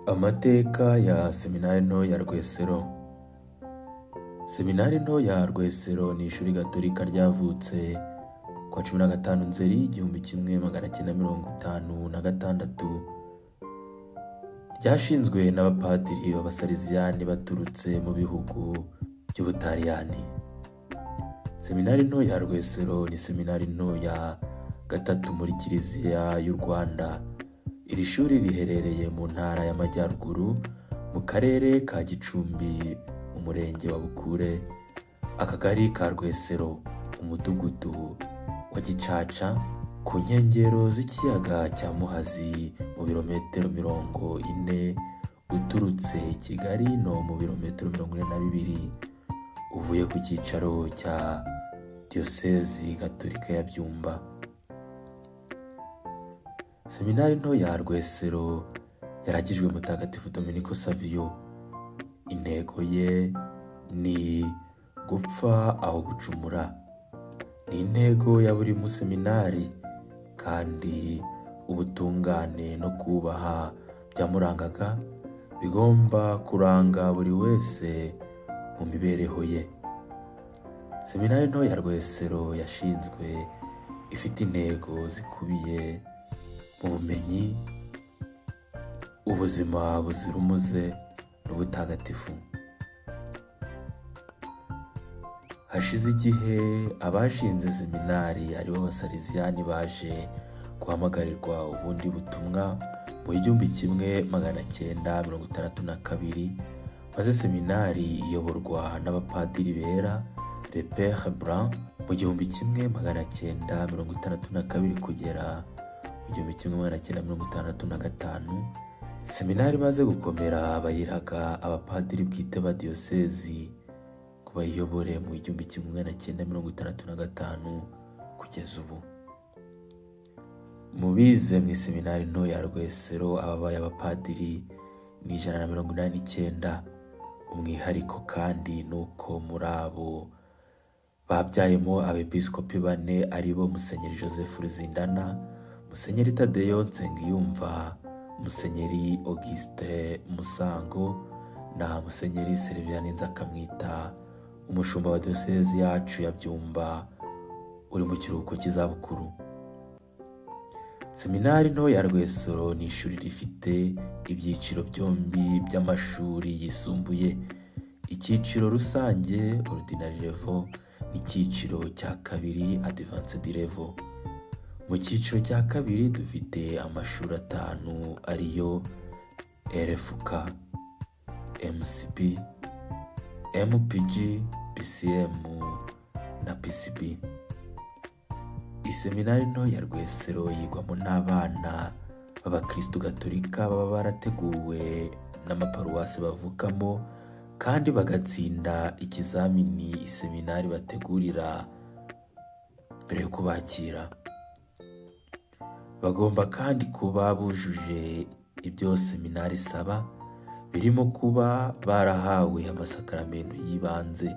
Amateka ya Seminari nto ya Rwesero. Seminari nto ya Rwesero ni ishuri gatolika ryavutse kwa 15 Nzeri 1956. Ryashinzwe n'abapadiri b'Abasaleziyani baturutse mu bihugu by'Ubutaliyani. Seminari nto ya Rwesero ni seminari nto ya gatatu muri Kiliziya y'u Rwanda. Iri shuri riherereye mu ntara y'Amajyaruguru mu karere ka Gicumbi, umurenge wa Bukure, akagari ka Rwesero, umudugudu wa Gicaca, ku nkengero z'ikiyaga cya Muhazi, mu birometero 40 uturutse Kigali, no mu birometero 42 uvuye ku cyicaro cya Diyosezi Gatolika ya Byumba. Seminari nto ya Rwesero yaragijwe Mutagatifu Dominico Savio. Intego ye ni gupfa aho gucumura. Ni intego ya buri museminari, kandi ubutungane no kubaha byamurangaga bigomba kuranga buri wese mu mibereho ye. Seminari nto ya Rwesero yashinzwe ifite intego zikubiye mu bumenyi, ubuzima buzira umuze n'ubutagatifu. Hashize igihe abashinze seminari aribo Abasaleziyani baje guhamagarirwa ubundi butumwa mu 1962, maze seminari iyoborwa n'abapadiri bera Le Père Blanc mu 1962 kugera mu 1965. Seminari imaze gukomera bayiraga abapadiri bwite ba diyosezi ku bayiyobore mu 1965 kugeza ubu. Mu bize mu seminari nto ya Rwesero ababaye abapadiri ni 189. Umwihariko kandi nuko muri abo babyayemo abepiskopi 4 aribo Musenyeri Joseph Ruzindana, Musenyeri Tadeyo Nsengiyumva, Musenyeri Auguste Musango na Musenyeri Sylviane Nzakamwita, umushumba wa diyosezi yacu ya Byumba uri mu kiruhuko cy'izabukuru. Seminari nto ya Rwesero ni ishuri rifite ibyiciro byombi by'amashuri yisumbuye, icyiciro rusange ordinary level n'icyiciro cya kabiri advanced level. Mu cyiciro cya kabiri dufite amashuri 5 ariyo RFK, MCP, MPG, PCM na PCB. Iseminari nto ya Rwesero yigwamo n'abana b'Abakristu Gatolika baba barateguwe n'amaparuwasi bavukamo, kandi bagatsinda ikizamini iseminari bategurira mbere yo kubakira. Bagomba kandi kuba bujuje ibyo seminari isaba, birimo kuba barahawe amasakaramentu y'ibanze